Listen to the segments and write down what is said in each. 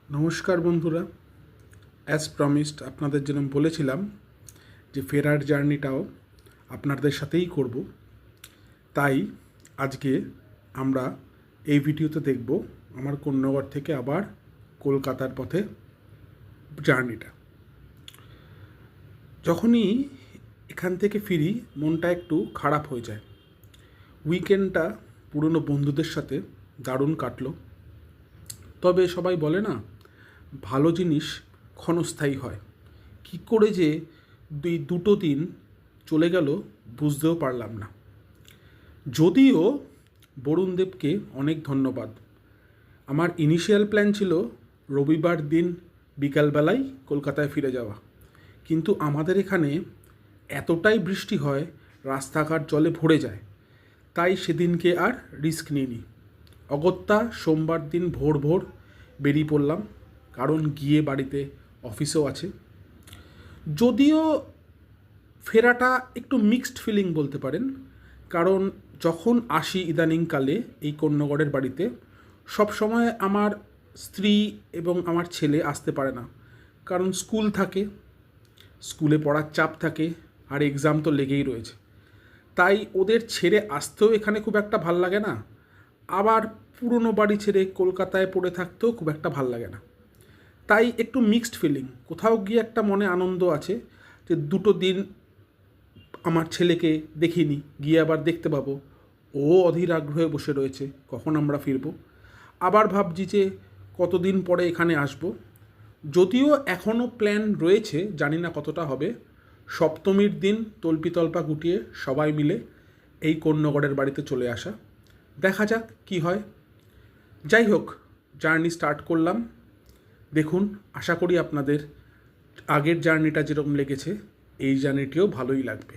নমস্কার বন্ধুরা, as promised আপনাদের যেরকম বলেছিলাম যে ফেরার জার্নিটাও আপনাদের সাথেই করব। তাই আজকে আমরা এই ভিডিওতে দেখব আমার কোন্নগর থেকে আবার কলকাতার পথে জার্নিটা। যখনই এখান থেকে ফিরি মনটা একটু খারাপ হয়ে যায়। উইকেন্ডটা পুরনো বন্ধুদের সাথে দারুণ কাটলো। তবে সবাই বলে না, ভালো জিনিস ক্ষণস্থায়ী হয়। কী করে যে দুটো দিন চলে গেল বুঝতেও পারলাম না। যদিও বরুণদেবকে অনেক ধন্যবাদ। আমার ইনিশিয়াল প্ল্যান ছিল রবিবার দিন বিকালবেলায় কলকাতায় ফিরে যাওয়া, কিন্তু আমাদের এখানে এতটাই বৃষ্টি হয় রাস্তাঘাট জলে ভরে যায়, তাই সেদিনকে আর রিস্ক নিইনি। অগত্যা সোমবার দিন ভোর ভোর বেরিয়ে পড়লাম, কারণ গিয়ে বাড়িতে অফিসও আছে। যদিও ফেরাটা একটু মিক্সড ফিলিং বলতে পারেন, কারণ যখন আসি ইদানিংকালে এই কোন্নগরের বাড়িতে সব সময় আমার স্ত্রী এবং আমার ছেলে আসতে পারে না, কারণ স্কুল থাকে, স্কুলে পড়ার চাপ থাকে, আর এক্সাম তো লেগেই রয়েছে। তাই ওদের ছেড়ে আসতেও এখানে খুব একটা ভাল লাগে না, আবার পুরনো বাড়ি ছেড়ে কলকাতায় পড়ে থাকতেও খুব একটা ভাল লাগে না। তাই একটু মিক্সড ফিলিং। কোথাও গিয়ে একটা মনে আনন্দ আছে যে দুটো দিন আমার ছেলেকে দেখিনি, গিয়ে আবার দেখতে পাবো। ও অধীর আগ্রহে বসে রয়েছে কখন আমরা ফিরবো। আবার ভাবছি যে কতদিন পরে এখানে আসব। যদিও এখনও প্ল্যান রয়েছে, জানি না কতটা হবে, সপ্তমীর দিন তল্পিতল্পা গুটিয়ে সবাই মিলে এই কোন্নগরের বাড়িতে চলে আসা। দেখা যাক কি হয়। যাই হোক, জার্নি স্টার্ট করলাম। দেখুন, আশা করি আপনাদের আগের জার্নিটা যেরকম লেগেছে এই জার্নিটিও ভালোই লাগবে।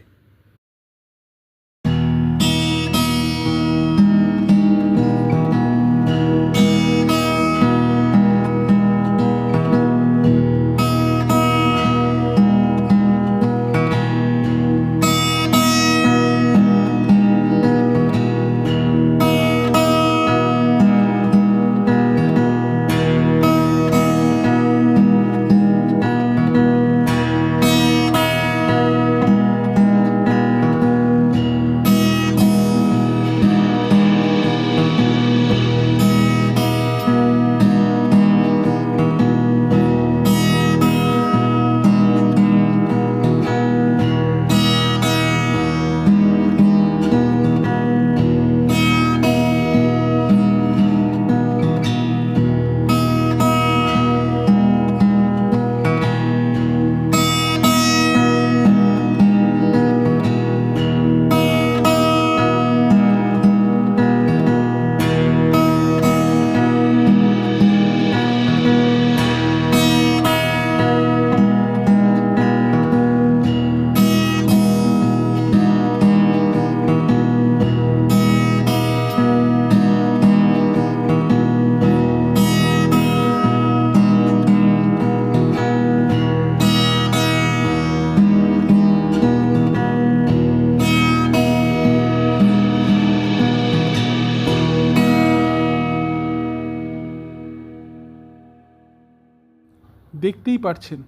দেখতেই পারছেন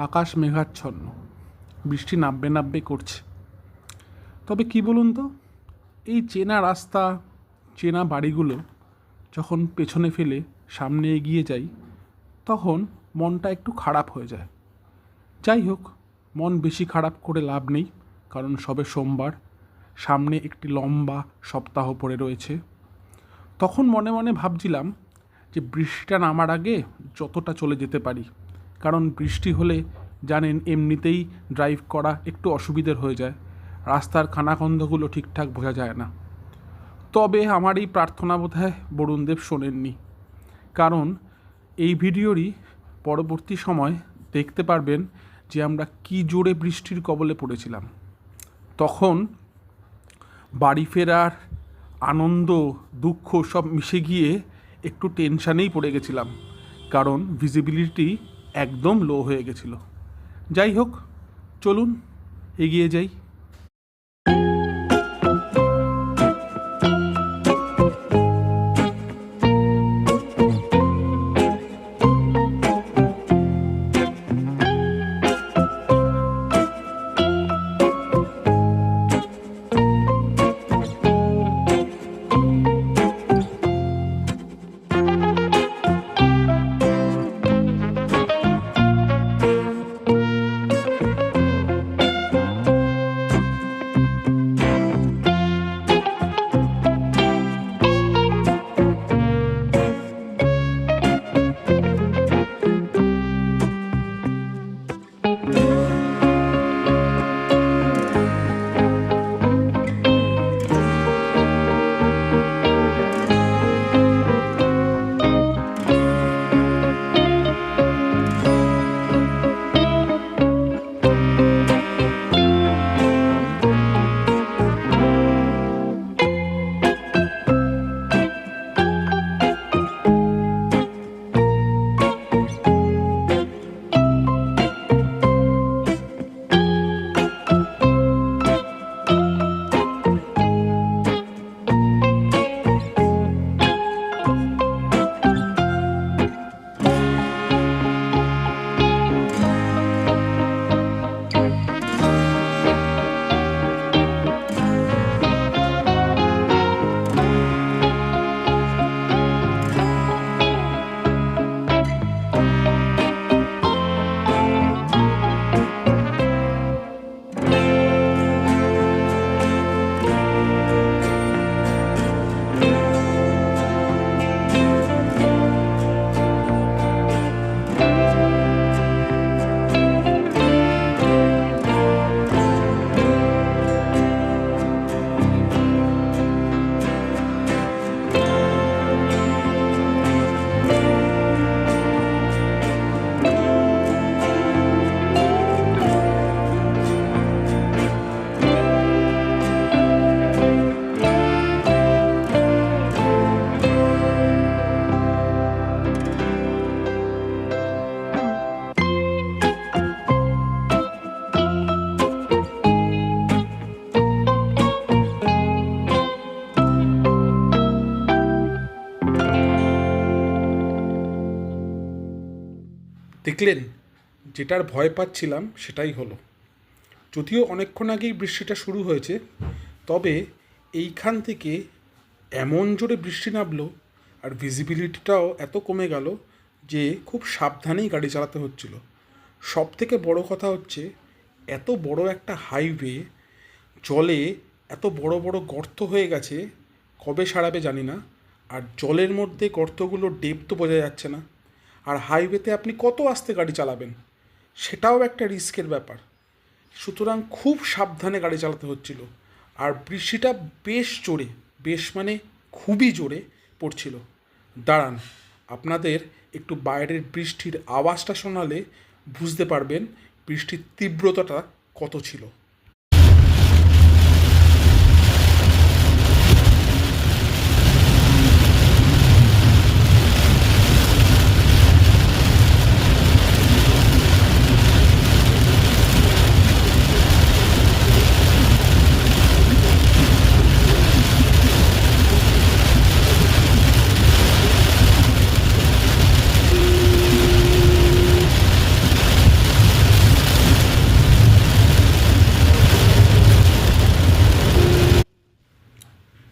আকাশ মেঘাচ্ছন্ন, বৃষ্টি নাববে নাববে করছে। তবে কি বলুন তো, এই চেনা রাস্তা, চেনা বাড়িগুলো যখন পেছনে ফেলে সামনে এগিয়ে যাই তখন মনটা একটু খারাপ হয়ে যায়। যাই হোক, মন বেশি খারাপ করে লাভ নেই, কারণ সবে সোমবার, সামনে একটি লম্বা সপ্তাহ পড়ে রয়েছে। তখন মনে মনে ভাবছিলাম যে বৃষ্টিটা নামার আগে যতটা চলে যেতে পারি, কারণ বৃষ্টি হলে জানেন এমনিতেই ড্রাইভ করা একটু অসুবিধার হয়ে যায়, রাস্তার খানাখন্দগুলো ঠিকঠাক বোঝা যায় না। তবে আমার এই প্রার্থনা বোধহয় বরুণদেব শোনেননি, কারণ এই ভিডিওরই পরবর্তী সময় দেখতে পারবেন যে আমরা কি জোরে বৃষ্টির কবলে পড়েছিলাম। তখন বাড়ি ফেরার আনন্দ দুঃখ সব মিশে গিয়ে একটু টেনশানেই পড়ে গেছিলাম, কারণ ভিজিবিলিটি একদম লো হয়ে গেছিল। যাই হোক, চলুন এগিয়ে যাই। দেখলেন, যেটার ভয় পাচ্ছিলাম সেটাই হলো। যদিও অনেকক্ষণ আগেই বৃষ্টিটা শুরু হয়েছে, তবে এইখান থেকে এমন জোরে বৃষ্টি নামলো আর ভিজিবিলিটিটাও এত কমে গেল যে খুব সাবধানেই গাড়ি চালাতে হচ্ছিল। সব থেকে বড় কথা হচ্ছে, এত বড় একটা হাইওয়ে, জলে এত বড় বড় গর্ত হয়ে গেছে, কবে সারাবে জানি না। আর জলের মধ্যে গর্তগুলোর ডেপথ বোঝা যাচ্ছে না। আর হাইওয়েতে আপনি কত আস্তে গাড়ি চালাবেন, সেটাও একটা রিস্কের ব্যাপার। সুতরাং খুব সাবধানে গাড়ি চালাতে হচ্ছিল। আর বৃষ্টিটা বেশ জোরে, বেশ মানে খুবই জোরে পড়ছিল। দাঁড়ান, আপনাদের একটু বাইরের বৃষ্টির আওয়াজটা শোনালে বুঝতে পারবেন বৃষ্টির তীব্রতাটা কত ছিল।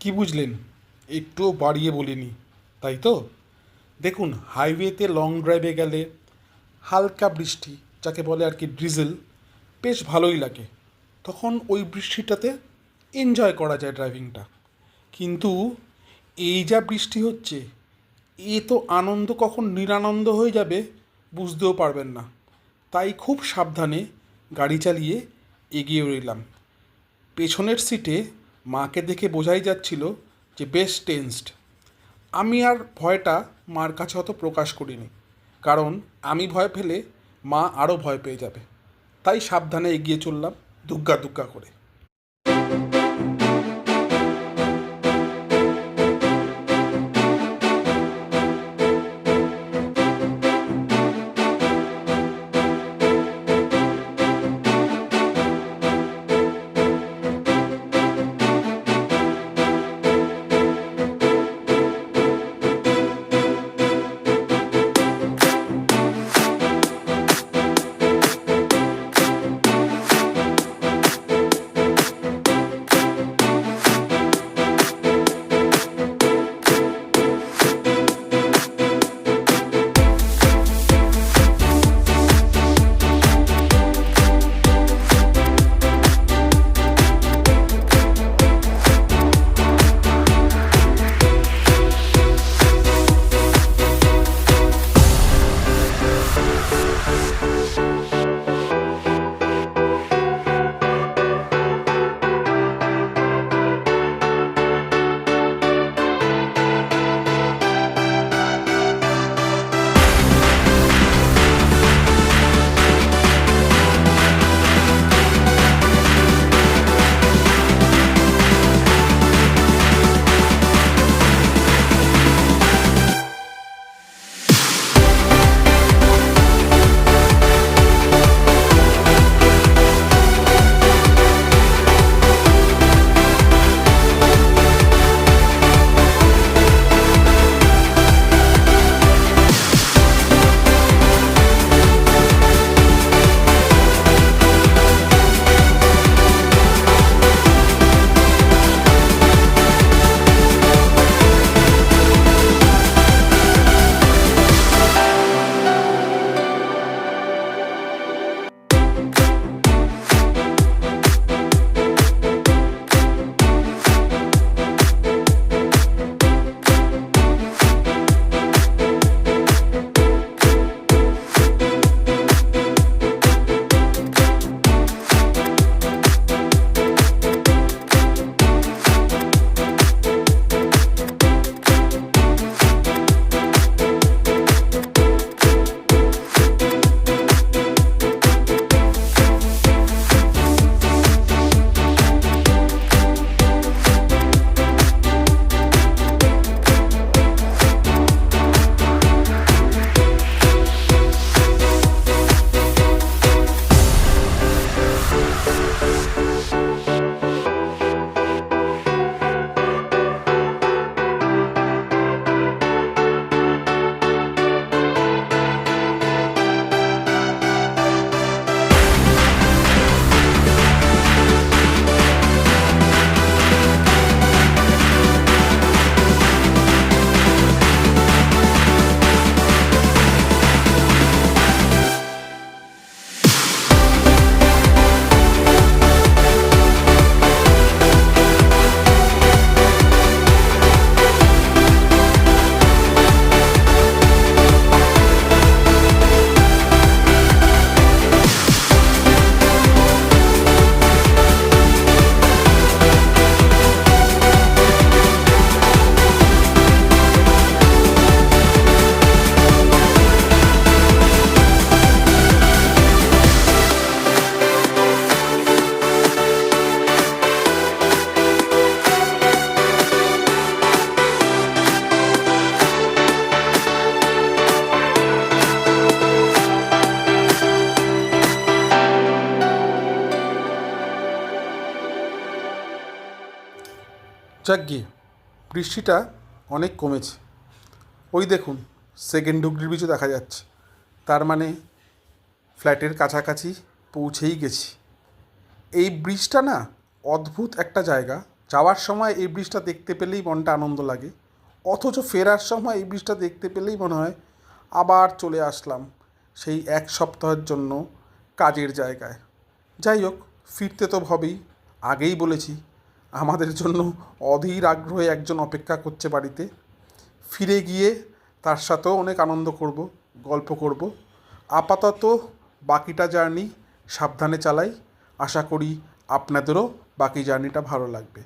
কি বুঝলেন? একটুও বাড়িয়ে বলিনি, তাই তো? দেখুন, হাইওয়েতে লং ড্রাইভে গেলে হালকা বৃষ্টি, যাকে বলে আর কি ড্রিজল, বেশ ভালোই লাগে। তখন ওই বৃষ্টিটাতে এনজয় করা যায় ড্রাইভিংটা। কিন্তু এই যা বৃষ্টি হচ্ছে, এ তো আনন্দ কখন নিরানন্দ হয়ে যাবে বুঝতেও পারবেন না। তাই খুব সাবধানে গাড়ি চালিয়ে এগিয়ে রইলাম। পেছনের সিটে মাকে দেখে বোঝাই যাচ্ছিল যে বেশ টেন্সড। আমি আর ভয়টা মার কাছে অত প্রকাশ করিনি, কারণ আমি ভয় পেলে মা আরও ভয় পেয়ে যাবে। তাই সাবধানে এগিয়ে চললাম, দুগ্গা দুগ্গা করে। যাক গিয়ে বৃষ্টিটা অনেক কমেছে। ওই দেখুন সেকেন্ড ডুগরির ব্রিজও দেখা যাচ্ছে, তার মানে ফ্ল্যাটের কাছাকাছি পৌঁছেই গেছি। এই ব্রিজটা না অদ্ভুত একটা জায়গা। যাওয়ার সময় এই ব্রিজটা দেখতে পেলেই মনটা আনন্দ লাগে, অথচ ফেরার সময় এই ব্রিজটা দেখতে পেলেই মনে হয় আবার চলে আসলাম সেই এক সপ্তাহের জন্য কাজের জায়গায়। যাই হোক, ফিরতে তো হবেই। আগেই বলেছি আমাদের জন্য অধীর আগ্রহে একজন অপেক্ষা করছে বাড়িতে। ফিরে গিয়ে তার সাথেও অনেক আনন্দ করব, গল্প করব। আপাতত বাকিটা জার্নি সাবধানে চালাই। আশা করি আপনাদেরও বাকি জার্নিটা ভালো লাগবে।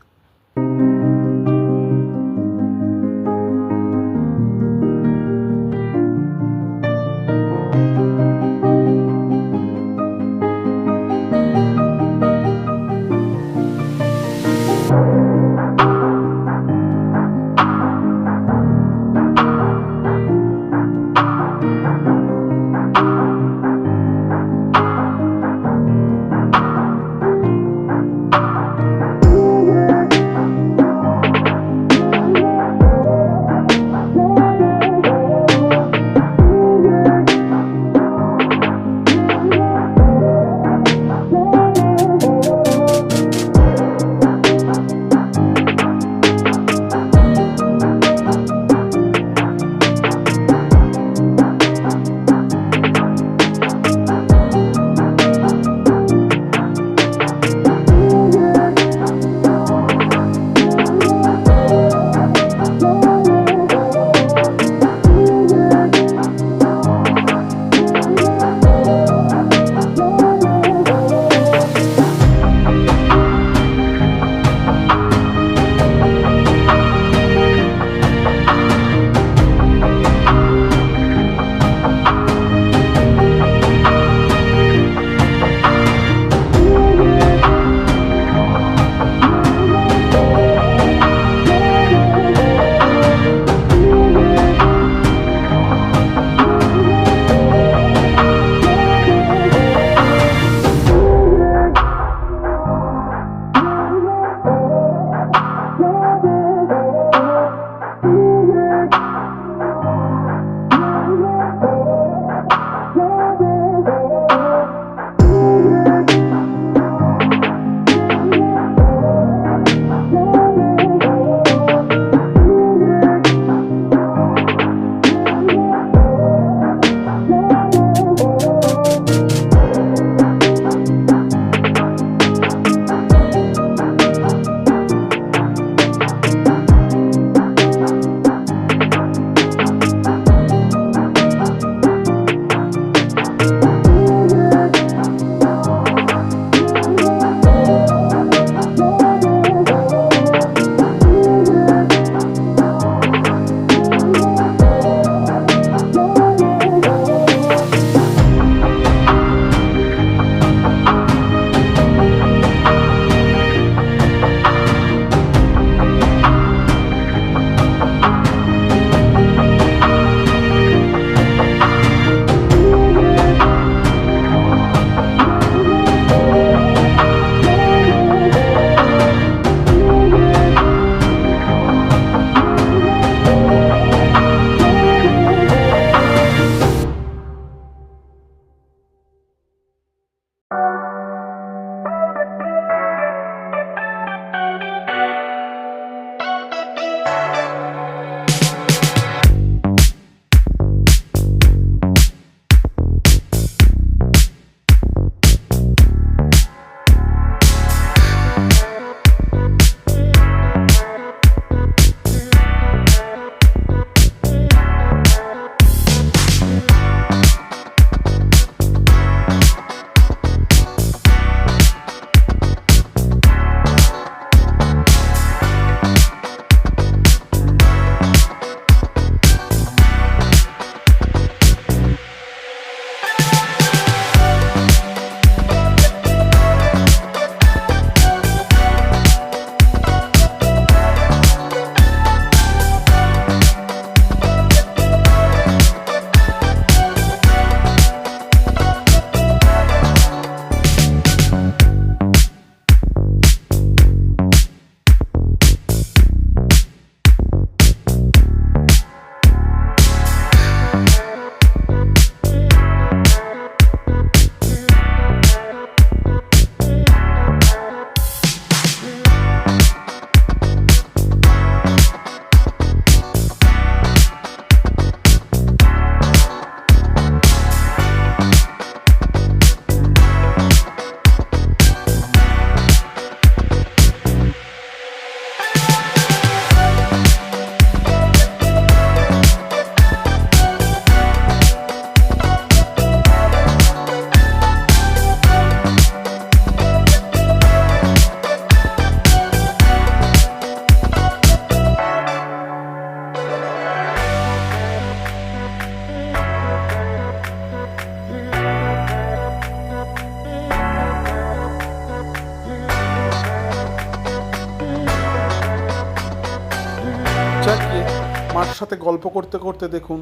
সাথে গল্প করতে করতে দেখুন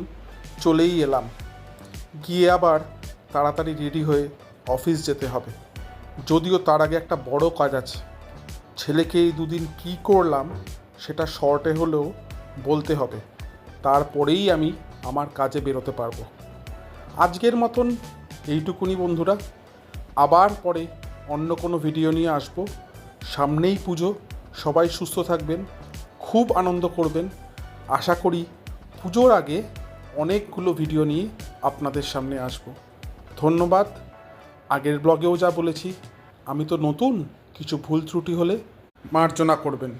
চলেই এলাম। গিয়ে আবার তাড়াতাড়ি রেডি হয়ে অফিস যেতে হবে, যদিও তার আগে একটা বড় কাজ আছে। ছেলেকে এই দুদিন কী করলাম সেটা শর্টে হলেও বলতে হবে, তারপরেই আমি আমার কাজে বেরোতে পারবো। আজকের মতন এইটুকুনি বন্ধুরা, আবার পরে অন্য কোনো ভিডিও নিয়ে আসবো। সামনেই পুজো, সবাই সুস্থ থাকবেন, খুব আনন্দ করবেন। আশা করি পুজোর আগে অনেকগুলো ভিডিও নিয়ে আপনাদের সামনে আসবো। ধন্যবাদ। আগের ব্লগেও যা বলেছি, আমি তো নতুন, কিছু ভুল ত্রুটি হলে মার্জনা করবেন।